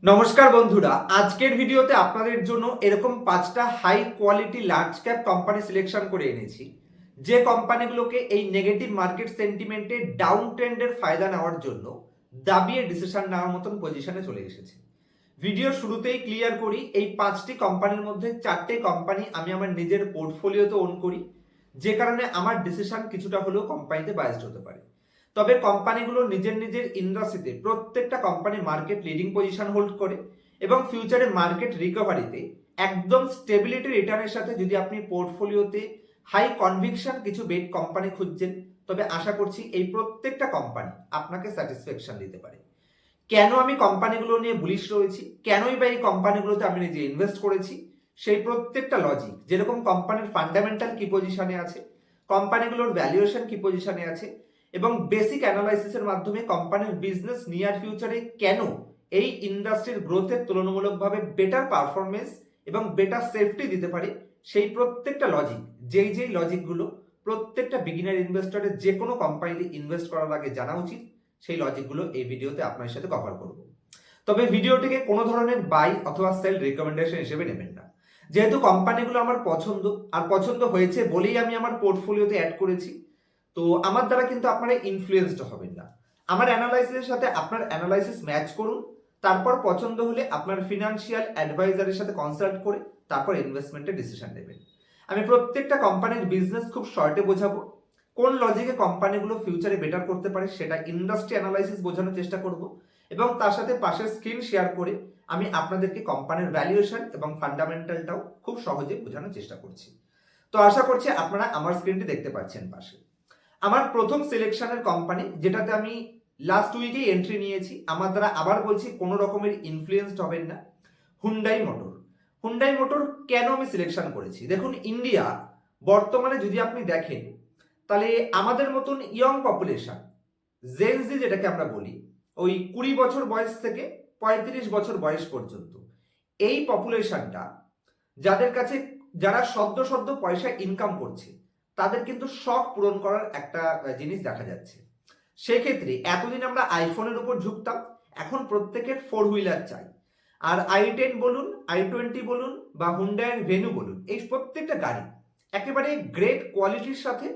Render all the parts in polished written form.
নমস্কার বন্ধুরা, আজকের ভিডিওতে আপনাদের জন্য এরকম 5টা high quality large cap company selection করে এনেছি, যে কোম্পানিগুলোকে এই নেগেটিভ মার্কেট সেন্টিমেন্টে ডাউন ট্রেন্ডের ফায়দা নেওয়ার জন্য দাবিয়ে ডিসিশন নেওয়ার মতন পজিশনে চলে এসেছে। ভিডিও শুরুতেই ক্লিয়ার করি, এই 5টি কোম্পানির মধ্যে 4টে কোম্পানি আমি আমার নিজের পোর্টফোলিওতে ওন করি, যে কারণে আমার ডিসিশন কিছুটা হলেও কোম্পানিতে বায়াসড হতে পারে। তবে কোম্পানিগুলো নিজের নিজের ইন্ডাস্ট্রিতে প্রত্যেকটা company market leading position hold করে এবং ফিউচারে মার্কেট রিকভারিতে একদম স্টেবিলিটি রিটার্নের সাথে যদি আপনি পোর্টফোলিওতে হাই কনভিকশন কিছু বেট কোম্পানি খুঁজছেন, তবে আশা করছি এই প্রত্যেকটা কোম্পানি আপনাকে স্যাটিসফ্যাকশন দিতে পারে। কেন আমি কোম্পানিগুলো নিয়ে বুলিশ রয়েছি, কেনই বা এই কোম্পানিগুলোতে আমি নিজে ইনভেস্ট করেছি, সেই প্রত্যেকটা লজিক, যেরকম কোম্পানির ফান্ডামেন্টাল কি পজিশনে আছে, কোম্পানিগুলোর ভ্যালুয়েশন কি পজিশনে আছে এবং বেসিক অ্যানালাইসিসের মাধ্যমে কোম্পানির বিজনেস নিয়ার ফিউচারে কেন এই ইন্ডাস্ট্রির গ্রোথের তুলনামূলকভাবে বেটার পারফরমেন্স এবং বেটার সেফটি দিতে পারে, সেই প্রত্যেকটা লজিক, যেই লজিকগুলো প্রত্যেকটা বিগিনার ইনভেস্টরের যে কোনো কোম্পানিতে ইনভেস্ট করার আগে জানা উচিত, সেই লজিকগুলো এই ভিডিওতে আপনার সাথে কভার করব। তবে ভিডিওটিকে কোনো ধরনের বাই অথবা সেল রিকমেন্ডেশন হিসেবে নেবেন না। যেহেতু কোম্পানিগুলো আমার পছন্দ আর পছন্দ হয়েছে বলেই আমি আমার পোর্টফোলিওতে অ্যাড করেছি, তো আমার দ্বারা কিন্তু আপনারা ইনফ্লুয়েন্সড হবেন না। আমার অ্যানালাইসিসের সাথে আপনার অ্যানালাইসিস ম্যাচ করুন, তারপর পছন্দ হলে আপনার ফিনান্সিয়াল অ্যাডভাইজারের সাথে কনসাল্ট করে তারপর ইনভেস্টমেন্টের ডিসিশন নেবেন। আমি প্রত্যেকটা কোম্পানির বিজনেস খুব শর্টে বোঝাবো, কোন লজিকে কোম্পানিগুলো ফিউচারে বেটার করতে পারে সেটা ইন্ডাস্ট্রি অ্যানালাইসিস বোঝানোর চেষ্টা করব এবং তার সাথে পাশের স্ক্রিন শেয়ার করে আমি আপনাদেরকে কোম্পানির ভ্যালুয়েশন এবং ফান্ডামেন্টালটাও খুব সহজে বোঝানোর চেষ্টা করছি। তো আশা করছি আপনারা আমার স্ক্রিনটি দেখতে পাচ্ছেন পাশে। আমার প্রথম সিলেকশনের কোম্পানি, যেটাতে আমি লাস্ট উইকেই এন্ট্রি নিয়েছি, আমার দ্বারা আবার বলছি কোনো রকমের ইনফ্লুয়েন্সড হবেন না, হুন্ডাই মোটর। হুন্ডাই মোটর কেন আমি সিলেকশন করেছি, দেখুন ইন্ডিয়া বর্তমানে যদি আপনি দেখেন তাহলে আমাদের মতন ইয়ং পপুলেশন, জেনজি যেটাকে আমরা বলি, ওই 20 বছর বয়স থেকে 35 বছর বয়স পর্যন্ত, এই পপুলেশনটা যাদের কাছে, যারা সদ্য সদ্য পয়সা ইনকাম করছে, তাদের কিন্তু শখ পূরণ করার একটা জিনিস দেখা যাচ্ছে। সেক্ষেত্রে এতদিন আমরা আইফোনের উপর ঝুঁকতাম, এখন প্রত্যেকের 4 হুইলার চাই। আর i10 বলুন, i20 বলুন বা হুন্ডাইয়ের ভেনু বলুন, এই প্রত্যেকটা গাড়ি একেবারে গ্রেট কোয়ালিটির সাথে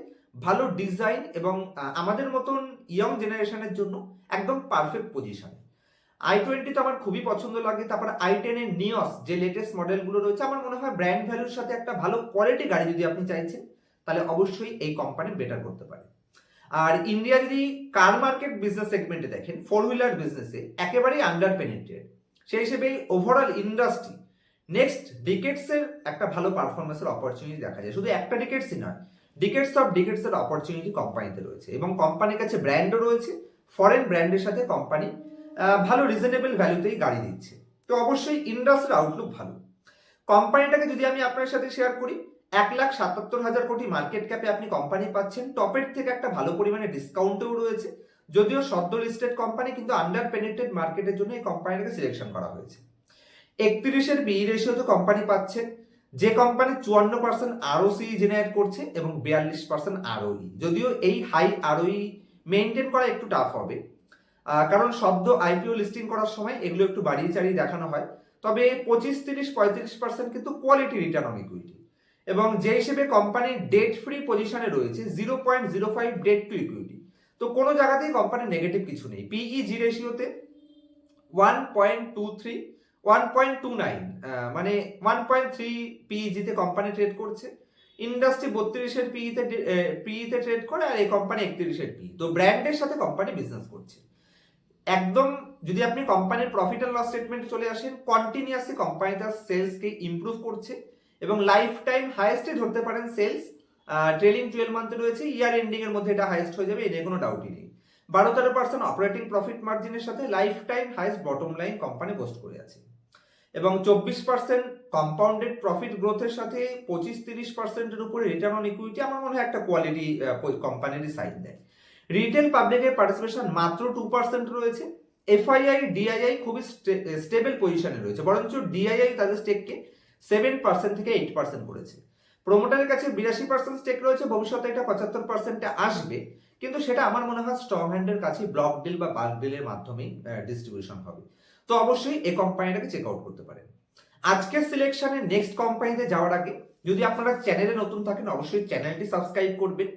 ভালো ডিজাইন এবং আমাদের মতন ইয়ং জেনারেশনের জন্য একদম পারফেক্ট পজিশনে। i20 তো আমার খুবই পছন্দ লাগে। তারপর i10 এর নিয়স যে লেটেস্ট মডেলগুলো রয়েছে, আমার মনে হয় ব্র্যান্ড ভ্যালুর সাথে একটা ভালো কোয়ালিটি গাড়ি যদি আপনি চাইছেন, তাহলে অবশ্যই এই কোম্পানি বেটার করতে পারে। আর ইন্ডিয়া যদি কার মার্কেট বিজনেস সেগমেন্টে দেখেন, 4 হুইলার বিজনেসে একেবারেই আন্ডার পেনিট্রেটেড, সেই হিসেবে ওভারঅল ইন্ডাস্ট্রি নেক্সট ডিকেটসের একটা ভালো পারফরমেন্সের অপরচুনিটি দেখা যায়। শুধু একটা ডিকেটসই নয়, ডিকেটস অফ ডিকেটসের অপরচুনিটি কোম্পানিতে রয়েছে এবং কোম্পানির কাছে ব্র্যান্ডও রয়েছে। ফরেন ব্র্যান্ডের সাথে কোম্পানি ভালো রিজনেবল ভ্যালুতেই গাড়ি দিচ্ছে, তো অবশ্যই ইন্ডাস্ট্রির আউটলুক ভালো। কোম্পানিটাকে যদি আমি আপনার সাথে শেয়ার করি, 1,77,000 কোটি মার্কেট ক্যাপে আপনি কোম্পানি পাচ্ছেন, টপের থেকে একটা ভালো পরিমাণে ডিসকাউন্টেও রয়েছে। যদিও সদ্য লিস্টেড কোম্পানি, কিন্তু আন্ডার পেনিট্রেটেড মার্কেটের জন্য এই কোম্পানিটাকে সিলেকশন করা হয়েছে। 31-এর বিই রেশিওতে কোম্পানি পাচ্ছেন, যে কোম্পানি 54% আরওসি জেনারেট করছে এবং 42% আরওই। যদিও এই হাই আরওই মেনটেন করা একটু টাফ হবে, কারণ সদ্য আইপিও লিস্টিং করার সময় এগুলো একটু বাড়িয়ে চাড়িয়ে দেখানো হয়। তবে 25, 30, 35% কিন্তু কোয়ালিটি রিটার্ন অন ইকুইটি, এবং যে হিসেবে কোম্পানি ডেট ফ্রি পজিশনে রয়েছে, 0.05 ডেট টু ইকুইটি, তো কোনো জায়গাতেই কোম্পানির নেগেটিভ কিছু নেই। পিইজি রেশিওতে 1.23, 1.29, মানে 1.3 পিইজিতে কোম্পানি ট্রেড করছে। ইন্ডাস্ট্রি 32-এর পিইতে ট্রেড করে, আর এই কোম্পানি 31-এর পিই, তো ব্র্যান্ডের সাথে কোম্পানি বিজনেস করছে একদম। যদি আপনি কোম্পানির প্রফিট অ্যান্ড লস স্টেটমেন্টে চলে আসেন, কন্টিনিউয়াসলি কোম্পানি তার সেলসকে ইমপ্রুভ করছে এবং লাইফ টাইম হাইয়েস্টে ধরতে পারেন সেলস, ট্রেলিং 12 মান্থে রয়েছে, ইয়ার এন্ডিং এর মধ্যে এটা হাইয়েস্ট হয়ে যাবে, এর কোনো ডাউটই নেই। 12-13% অপারেটিং প্রফিট মার্জিনের সাথে life time highest bottom line company post করে আছে এবং 24% কম্পাউন্ডেড প্রফিট গ্রোথের সাথে 25-30%-এর উপরে রিটার্ন অন ইকুইটি, আমার মনে হয় একটা কোয়ালিটি কোম্পানিরই সাইন দেয়। রিটেল পাবলিকের পার্টিসিপেশন মাত্র 2% রয়েছে। এফআইআই ডিআইআই খুবই স্টেবল পজিশনে রয়েছে, বরঞ্চ ডিআইআই তাদের স্টেককে 7% থেকে 8% করেছে। প্রোমোটারের কাছে 82% স্টেক রয়েছে, ভবিষ্যতে এটা 75%-এ আসবে, কিন্তু সেটা আমার মনে হয় স্ট্রং হ্যান্ডের কাছে ব্লক ডিল বা বাল্ক ডিলের মাধ্যমেই ডিস্ট্রিবিউশন হবে। তো অবশ্যই এই কোম্পানিটাকে চেক আউট করতে পারেন। আজকের সিলেকশনের নেক্সট কোম্পানিতে যাওয়ার আগে যদি আপনারা চ্যানেলে নতুন থাকেন অবশ্যই চ্যানেলটি সাবস্ক্রাইব করবেন,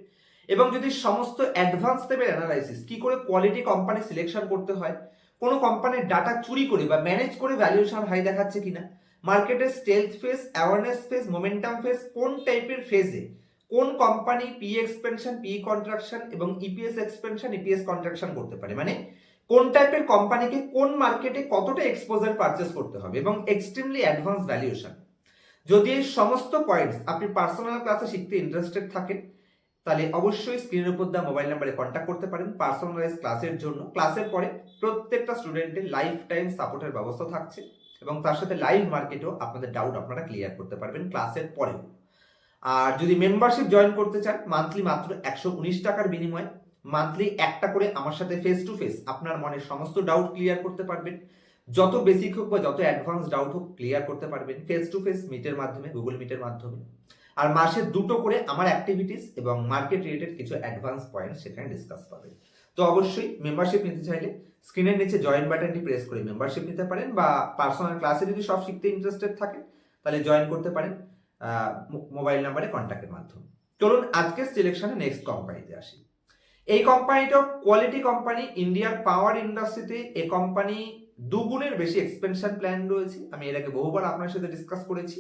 এবং যদি সমস্ত অ্যাডভান্স লেভেল অ্যানালাইসিস কি করে কোয়ালিটি কোম্পানি সিলেকশন করতে হয়, কোনো কোম্পানির ডাটা চুরি করে বা ম্যানেজ করে ভ্যালুয়েশন হাই দেখাচ্ছে কিনা, মার্কেটের stealth phase, awareness phase, momentum phase, কোন টাইপের ফেজে কোন company P expansion, P contraction এবং ইপিএস এক্সপেনশন, ইপিএস কন্ট্রাকশন করতে পারে, মানে কোন টাইপের কোম্পানিকে কোন মার্কেটে কতটা এক্সপোজার পারচেস করতে হবে এবং এক্সট্রিমলি অ্যাডভান্স ভ্যালুয়েশন। যদি এই সমস্ত পয়েন্টস আপনি পার্সোনাল ক্লাসে শিখতে ইন্টারেস্টেড থাকেন তাহলে অবশ্যই স্ক্রিনের উপর দেওয়া মোবাইল নাম্বারে কন্ট্যাক্ট করতে পারেন পার্সোনালাইজ ক্লাসের জন্য। ক্লাসের পরে প্রত্যেকটা স্টুডেন্টের লাইফ টাইম সাপোর্টের ব্যবস্থা থাকছে এবং তার সাথে লাইভ মার্কেটেও আপনাদের ডাউট আপনারা ক্লিয়ার করতে পারবেন ক্লাসের পরেও। আর যদি মেম্বারশিপ জয়েন করতে চান মান্থলি মাত্র 119 টাকার বিনিময়ে মান্থলি একটা করে আমার সাথে ফেস টু ফেস আপনার মনের সমস্ত ডাউট ক্লিয়ার করতে পারবেন, যত বেসিক হোক বা যত অ্যাডভান্স ডাউট হোক ক্লিয়ার করতে পারবেন ফেস টু ফেস মিটের মাধ্যমে, গুগল মিটের মাধ্যমে। আর মাসে 2টো করে আমার অ্যাক্টিভিটিস এবং মার্কেট রিলেটেড কিছু অ্যাডভান্স পয়েন্ট সেখানে ডিসকাস পাবেন। তো অবশ্যই মেম্বারশিপ নিতে চাইলে স্ক্রিনের নিচে জয়েন বাটনটি প্রেস করে মেম্বারশিপ নিতে পারেন, বা পার্সোনাল ক্লাসে যদি সব শিখতে ইন্টারেস্টেড থাকেন তাহলে জয়েন করতে পারেন মোবাইল নাম্বারে কন্ট্যাক্টের মাধ্যমে। চলুন আজকের সিলেকশনে নেক্সট কোম্পানিতে আসি। এই কোম্পানিটা কোয়ালিটি কোম্পানি, ইন্ডিয়ার পাওয়ার ইন্ডাস্ট্রিতে এই কোম্পানি দুগুণের বেশি এক্সপেনশন প্ল্যান রয়েছে। আমি এর আগে বহুবার আপনার সাথে ডিসকাস করেছি,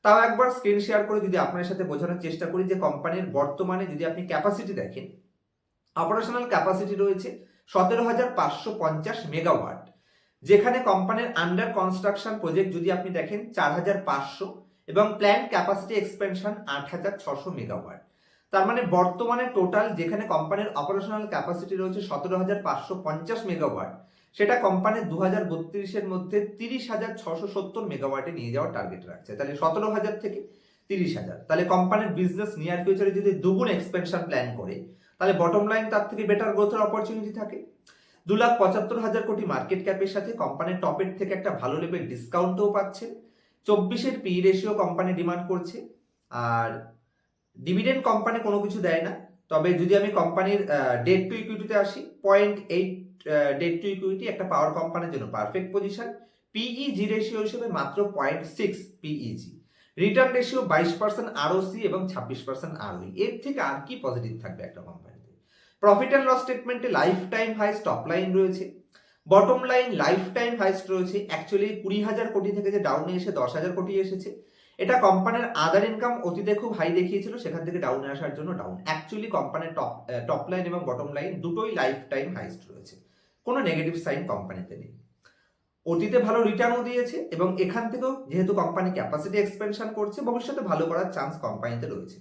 তাও একবার স্ক্রিন শেয়ার করে যদি আপনার সাথে বোঝানোর চেষ্টা করি যে কোম্পানির বর্তমানে যদি আপনি ক্যাপাসিটি দেখেন, অপারেশনাল ক্যাপাসিটি রয়েছে 17,550 মেগাওয়াট, যেখানে কোম্পানির আন্ডার কনস্ট্রাকশন প্রজেক্ট যদি আপনি দেখেন 4,500 এবং প্ল্যান ক্যাপাসিটি এক্সপেনশন 8,600 মেগাওয়াট। তার মানে বর্তমানে টোটাল যেখানে কোম্পানির অপারেশনাল ক্যাপাসিটি রয়েছে 17,550 মেগাওয়াট, সেটা কোম্পানি 2032-এর মধ্যে 30,670 মেগাওয়াটে নিয়ে যাওয়ার টার্গেট রাখছে। তাহলে 17,000 থেকে 30,000, তাহলে কোম্পানির বিজনেস নিয়ার ফিউচারে যদি দুগুণ এক্সপেনশন প্ল্যান করে তাহলে বটম লাইন তার থেকে বেটার গ্রোথের অপরচুনিটি থাকে। 2,75,000 কোটি মার্কেট ক্যাপের সাথে কোম্পানির টপের থেকে একটা ভালো লেভেল ডিসকাউন্টও পাচ্ছেন। 24-এর পি রেশিও কোম্পানি ডিমান্ড করছে। আর ডিভিডেন্ড কোম্পানি কোনো কিছু দেয় না, তবে যদি আমি কোম্পানির ডেট টু ইকুইটিতে আসি 0.8 ডেট টু ইকুইটি একটা পাওয়ার কোম্পানির জন্য পারফেক্ট পজিশন। পিইজি রেশিও হিসেবে মাত্র 0.6 পিইজি। রিটার্ন রেশিও 22% আরওসি এবং 26% আরওই। এর থেকে আর কি পজিটিভ থাকবে একটা কোম্পানিতে। প্রফিট অ্যান্ড লস স্টেটমেন্টে life time highest top line রয়েছে, bottom line life time highest রয়েছে। অ্যাকচুয়ালি 20,000 কোটি থেকে যে ডাউনে এসে 10,000 কোটি এসেছে, এটা কোম্পানির আদার ইনকাম অতীতে খুব হাই দেখিয়েছিল, সেখান থেকে ডাউনে আসার জন্য ডাউন। অ্যাকচুয়ালি কোম্পানির টপ লাইন এবং বটম লাইন দুটোই লাইফ টাইম হাইস্ট রয়েছে, কোনো নেগেটিভ সাইন কোম্পানিতে নেই। অতীতে ভালো রিটার্নও দিয়েছে এবং এখান থেকেও যেহেতু কোম্পানি ক্যাপাসিটি এক্সপেনশন করছে ভবিষ্যতে ভালো করার চান্স কোম্পানিতে রয়েছে।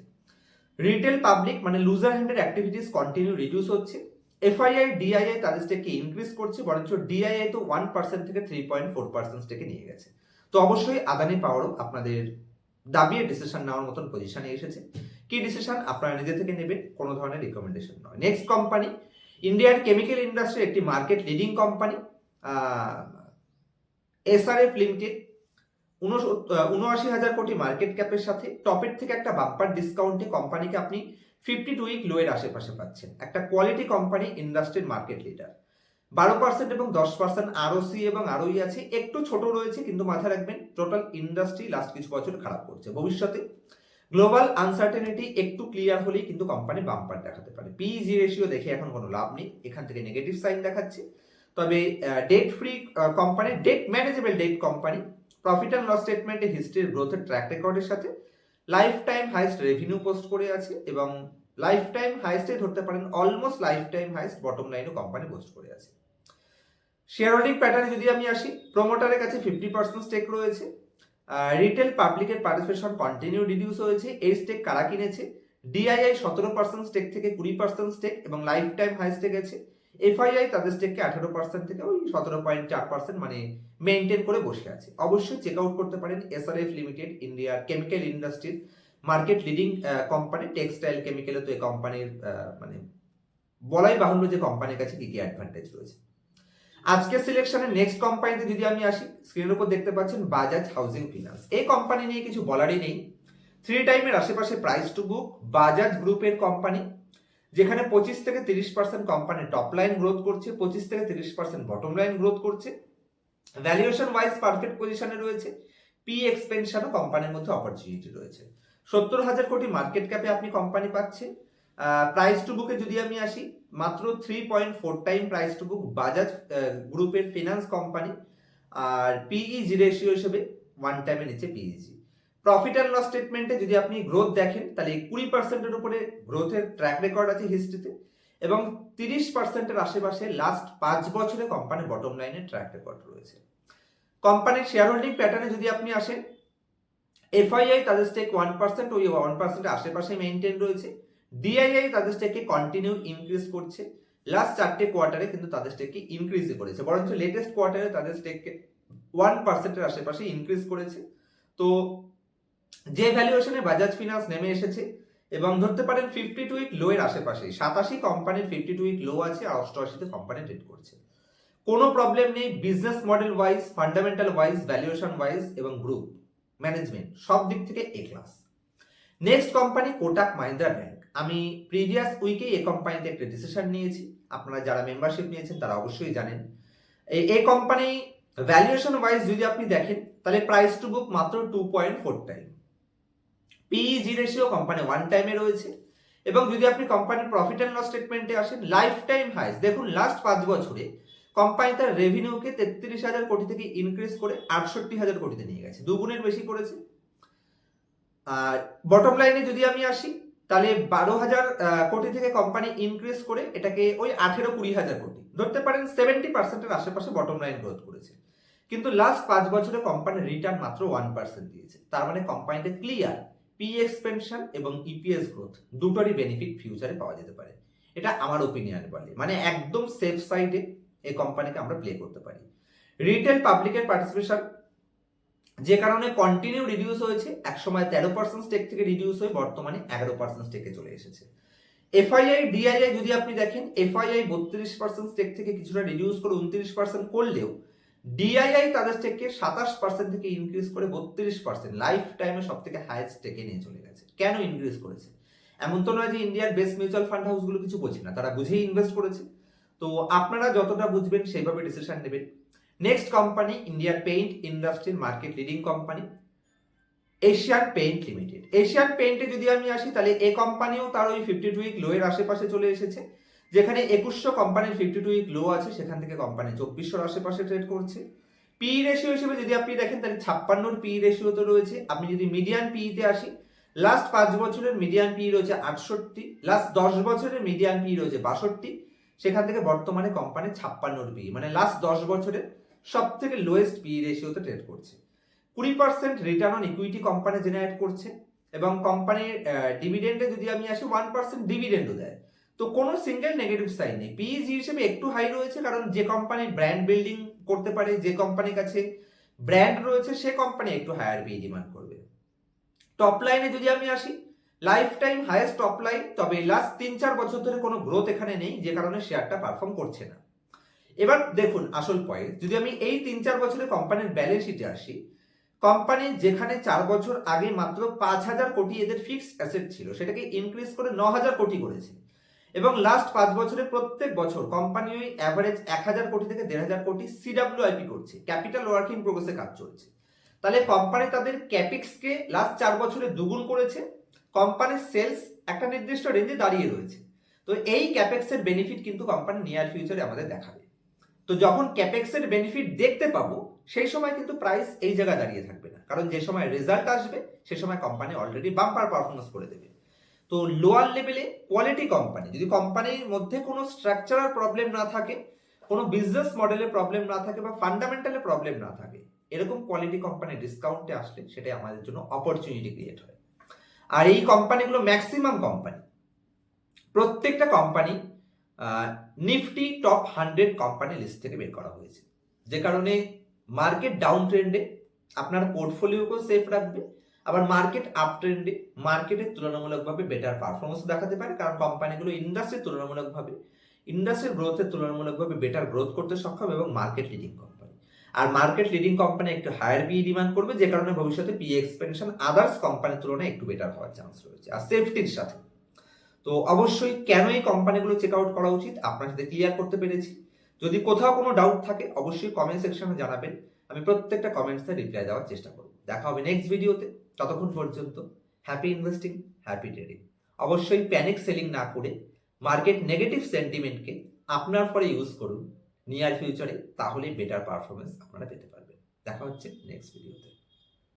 রিটেল পাবলিক মানে লুজার হ্যান্ডের অ্যাক্টিভিটিস কন্টিনিউ রিডিউস হচ্ছে। এফআইআই ডিআইআই তাদের স্টেককে ইনক্রিজ করছে, বরঞ্চ ডিআইআই তো 1% থেকে 3.4% স্টেকে নিয়ে গেছে। তো অবশ্যই আদানি পাওয়ারও আপনাদের দাবিয়ে ডিসিশন নেওয়ার মতন পজিশনে এসেছে। কি ডিসিশন আপনারা নিজে থেকে নেবেন, কোনো ধরনের রিকমেন্ডেশন নয়। Next company Indian chemical industry একটি market leading company SRF limited. 79,000 crore market ক্যাপের সাথে টপের থেকে একটা বাম্পার ডিসকাউন্টে কোম্পানিকে আপনি 52 উইক লোয়ের আশেপাশে পাচ্ছেন। একটা কোয়ালিটি কোম্পানি, ইন্ডাস্ট্রির মার্কেট লিডার। 12% এবং 10% আরওসি এবং আরওই আছে, একটু ছোট রয়েছে কিন্তু মাথায় রাখবেন টোটাল ইন্ডাস্ট্রি লাস্ট কিছু বছর খারাপ করছে। ভবিষ্যতে গ্লোবাল আনসার্টেনিটি একটু ক্লিয়ার হলেই কিন্তু কোম্পানি বাম্পার দেখাতে পারে। পিইজি রেশিও দেখে এখন কোনো লাভ নেই, এখান থেকে নেগেটিভ সাইন দেখাচ্ছে। তবে debt free company, debt manageable debt company. Profit and loss স্টেটমেন্টে হিস্ট্রির গ্রোথের ট্র্যাক রেকর্ডের সাথে life time highest revenue post করে আছে এবং লাইফ টাইম হাইস্টে ধরতে পারেন almost life time highest bottom লাইনও কোম্পানি পোস্ট করে আছে। শেয়ার হোল্ডিং প্যাটার্নে যদি আমি আসি, প্রমোটারের কাছে 50% স্টেক রয়েছে। রিটেল পাবলিকের পার্টিসিপেশন কন্টিনিউ রিডিউস হয়েছে। এই স্টেক কারা কিনেছে? ডিআইআই 17% স্টেক থেকে 20% স্টেক এবং লাইফ টাইম হাই স্টেক আছে। এফআইআই তাদের স্টেককে 18% থেকে ওই 17.4% মানে মেনটেন করে বসে আছে। অবশ্যই চেক আউট করতে পারেন এসআরএফ লিমিটেড, ইন্ডিয়ার কেমিক্যাল ইন্ডাস্ট্রির মার্কেট লিডিং কোম্পানি। টেক্সটাইল কেমিক্যালে তো এই কোম্পানির মানে বলাই বাহুল্য যে কোম্পানির কাছে কি কি অ্যাডভান্টেজ রয়েছে। আজকের সিলেকশনের নেক্সট কোম্পানিতে যদি আমি আসি, স্ক্রিনের উপর দেখতে পাচ্ছেন বাজাজ হাউজিং ফিনান্স। এই কোম্পানি নিয়ে কিছু বলারই নেই। 3 টাইমের আশেপাশে প্রাইস টু বুক। বাজাজ গ্রুপের কোম্পানি, যেখানে 25 থেকে 30% কোম্পানি টপ লাইন গ্রোথ করছে, 25 থেকে 30% বটম লাইন গ্রোথ করছে। ভ্যালুয়েশন ওয়াইজ পারফেক্ট পজিশনে রয়েছে, পি এক্সপেনশনও কোম্পানির মধ্যে অপরচুনিটি রয়েছে। 70,000 কোটি মার্কেট ক্যাপে আপনি কোম্পানি পাচ্ছেন। প্রাইস টু বুকে যদি আমি আসি, মাত্র 3.4 time price to book Bajaj গ্রুপের ফিনান্স কোম্পানি, আর পিইজি রেশিও হিসেবে 1 টাইমের নিচে পিইজি। প্রফিট অ্যান্ড লস স্টেটমেন্টে যদি আপনি গ্রোথ দেখেন, তাহলে 20%-এর উপরে গ্রোথের ট্র্যাক রেকর্ড আছে হিস্ট্রিতে, এবং 30%-এর আশেপাশে লাস্ট 5 বছরে কোম্পানির বটম লাইনে ট্র্যাক রেকর্ড রয়েছে। কোম্পানির শেয়ার হোল্ডিং প্যাটার্নে যদি আপনি আসেন, এফআইআই তাদের স্টেক 1%, ওই 1%-এর আশেপাশে মেইনটেইন রয়েছে। ডিআইআই তাদের স্টেককে কন্টিনিউ ইনক্রিজ করছে। লাস্ট 4টে কোয়ার্টারে কিন্তু তাদের স্টেককে ইনক্রিজই করেছে, বরঞ্চ লেটেস্ট কোয়ার্টারে তাদের স্টেককে 1%-এর আশেপাশে ইনক্রিজ করেছে। তো যে ভ্যালুয়েশনে বাজাজ ফিনান্স নেমে এসেছে, এবং ধরতে পারেন 52 উইক লো এর আশেপাশে 87 কোম্পানির 52 উইক লো আছে, আর 88-তে কোম্পানি ট্রেড করছে। কোনো প্রবলেম নেই business model wise, fundamental wise, valuation wise এবং গ্রুপ ম্যানেজমেন্ট সব দিক থেকে A class. Next company Kotak Mahindra bank. আমি প্রিভিয়াস উইকেই এই কোম্পানিতে একটা ডিসিশন নিয়েছি, আপনারা যারা মেম্বারশিপ নিয়েছেন তারা অবশ্যই জানেন। এই কোম্পানি ভ্যালুয়েশন ওয়াইজ যদি আপনি দেখেন, তাহলে প্রাইস টু বুক মাত্র 2.4 টাইম, পিইজি রেশিও কোম্পানি 1 টাইমে রয়েছে। এবং যদি আপনি কোম্পানির প্রফিট অ্যান্ড লস স্টেটমেন্টে আসেন, লাইফ টাইম হাইস দেখুন, লাস্ট 5 বছরে কোম্পানি তার রেভিনিউকে 33,000 কোটি থেকে ইনক্রিজ করে 68,000 কোটিতে নিয়ে গেছে, দুগুণের বেশি করেছে। আর বটম লাইনে যদি আমি আসি, তাহলে 12,000 কোটি থেকে কোম্পানি ইনক্রিজ করে এটাকে ওই 18-20,000 কোটি, ধরতে পারেন 70%-এর আশেপাশে বটম লাইন গ্রোথ করেছে। কিন্তু লাস্ট 5 বছরে কোম্পানির রিটার্ন মাত্র 1% দিয়েছে। তার মানে কোম্পানিতে ক্লিয়ার পি এক্সপেনশন এবং ইপিএস গ্রোথ দুটোরই বেনিফিট ফিউচারে পাওয়া যেতে পারে। এটা আমার ওপিনিয়ন বলে, মানে একদম সেফ সাইডে এই কোম্পানিকে আমরা প্লে করতে পারি। রিটেল পাবলিকের পার্টিসিপেশন যে কারণে কন্টিনিউ রিডিউস হয়েছে, একসময় 13% স্টেক থেকে রিডিউস হয়ে বর্তমানে 11% স্টেকে চলে এসেছে। এফআইআই ডিআইআই যদি আপনি দেখেন, এফআইআই 32% স্টেক থেকে কিছুটা রিডিউস করে 29% করলেও ডিআইআই তাদের স্টেককে 27% থেকে ইনক্রিজ করে 32%, লাইফ টাইমে সব থেকে হাইয়েস্ট স্টেকে নিয়ে চলে গেছে। কেন ইনক্রিজ করেছে? এমন তো নয় যে ইন্ডিয়ার বেস্ট মিউচুয়াল ফান্ড হাউসগুলো কিছু বোঝে না, তারা বুঝেই ইনভেস্ট করেছে। তো আপনারা যতটা বুঝবেন সেইভাবে ডিসিশন নেবেন। নেক্সট কোম্পানি ইন্ডিয়ার পেইন্ট ইন্ডাস্ট্রির market leading company Asian paint limited. Asian পেইন্টে যদি আমি আসি, তাহলে এই কোম্পানিও তার ওই 52 উইক লো এর আশেপাশে চলে এসেছে। যেখানে 2100 কোম্পানির 52 উইক লো আছে, সেখান থেকে কোম্পানি 2400-র আশেপাশে ট্রেড করছে। পি রেশিও হিসেবে যদি আপনি দেখেন, তাহলে 56-র পি রেশিও তো রয়েছে। আপনি যদি মিডিয়ান পিতে আসি, লাস্ট 5 বছরের মিডিয়ান পি রয়েছে 68, লাস্ট 10 বছরের মিডিয়ান পি রয়েছে 62, সেখান থেকে বর্তমানে কোম্পানি 56-র পি, মানে লাস্ট 10 বছরের সব থেকে লোয়েস্ট পি রেশিওতে ট্রেড করছে। 20% return on equity company generate করছে, এবং কোম্পানির ডিভিডেন্ডে যদি আমি আসি 1% ডিভিডেন্ডও দেয়। তো কোনো সিঙ্গেল নেগেটিভ সাইন নেই। পিইজি হিসেবে একটু হাই রয়েছে, কারণ যে কোম্পানি ব্র্যান্ড বিল্ডিং করতে পারে, যে কোম্পানির কাছে ব্র্যান্ড রয়েছে, সে কোম্পানি একটু হায়ার পি ডিমান্ড করবে। টপ লাইনে যদি আমি আসি, life time highest top line, তবে লাস্ট 3-4 বছর ধরে কোনো গ্রোথ এখানে নেই, যে কারণে শেয়ারটা পারফর্ম করছে না। এবার দেখুন আসল পয়েন্ট, যদি আমি এই 3-4 বছরে কোম্পানির ব্যালেন্স শিটে আসি, কোম্পানি যেখানে 4 বছর আগে মাত্র 5,000 কোটি এদের ফিক্সড অ্যাসেট ছিল, সেটাকে ইনক্রিজ করে 9,000 কোটি করেছে। এবং লাস্ট 5 বছরে প্রত্যেক বছর কোম্পানি ওই অ্যাভারেজ 1,000 কোটি থেকে 1,500 কোটি সিডব্লিউআইপি করছে, ক্যাপিটাল ওয়ার্কিং প্রোগ্রেসে কাজ চলছে। তাহলে কোম্পানি তাদের ক্যাপিক্সকে লাস্ট 4 বছরে দুগুণ করেছে। কোম্পানির সেলস একটা নির্দিষ্ট রেঞ্জে দাঁড়িয়ে রয়েছে। তো এই ক্যাপেক্সের বেনিফিট কিন্তু কোম্পানি নিয়ার ফিউচারে আমাদের দেখাবে। তো যখন ক্যাপেক্সের বেনিফিট দেখতে পাবো, সেই সময় কিন্তু প্রাইস এই জায়গায় দাঁড়িয়ে থাকবে না, কারণ যে সময় রেজাল্ট আসবে সে সময় কোম্পানি অলরেডি বাম্পার পারফরমেন্স করে দেবে। তো লোয়ার লেভেলে কোয়ালিটি কোম্পানি, যদি কোম্পানির মধ্যে কোনো স্ট্রাকচারাল প্রবলেম না থাকে, কোনো বিজনেস মডেলে প্রবলেম না থাকে, বা ফান্ডামেন্টালে প্রবলেম না থাকে, এরকম কোয়ালিটি কোম্পানি ডিসকাউন্টে আসলে সেটাই আমাদের জন্য অপরচুনিটি ক্রিয়েট হয়। আর এই কোম্পানিগুলো ম্যাক্সিমাম কোম্পানি, প্রত্যেকটা company Nifty top 100 company list থেকে বের করা হয়েছে, যে কারণে মার্কেট ডাউন ট্রেন্ডে আপনার পোর্টফোলিওকেও সেফ রাখবে, আবার মার্কেট আপ ট্রেন্ডে মার্কেটের তুলনামূলকভাবে বেটার পারফরমেন্স দেখাতে পারে, কারণ কোম্পানিগুলো ইন্ডাস্ট্রির গ্রোথের তুলনামূলকভাবে বেটার গ্রোথ করতে সক্ষম এবং মার্কেট লিডিং কোম্পানি। আর মার্কেট লিডিং কোম্পানি একটু হায়ার পি ডিমান্ড করবে, যে কারণে ভবিষ্যতে পি এক্সপেনশন আদার্স কোম্পানির তুলনায় একটু বেটার হওয়ার চান্স রয়েছে, আর সেফটির সাথে। তো অবশ্যই কেন এই কোম্পানিগুলো চেক আউট করা উচিত আপনার সাথে ক্লিয়ার করতে পেরেছি। যদি কোথাও কোনো ডাউট থাকে অবশ্যই কমেন্ট সেকশনে জানাবেন, আমি প্রত্যেকটা কমেন্টসে রিপ্লাই দেওয়ার চেষ্টা করব। দেখা হবে নেক্সট ভিডিওতে, ততক্ষণ পর্যন্ত হ্যাপি ইনভেস্টিং, হ্যাপি ট্রেডিং। অবশ্যই প্যানিক সেলিং না করে মার্কেট নেগেটিভ সেন্টিমেন্টকে আপনার ফরে ইউজ করুন নিয়ার ফিউচারে, তাহলেই বেটার পারফরমেন্স আপনারা পেতে পারবেন। দেখা হচ্ছে নেক্সট ভিডিওতে।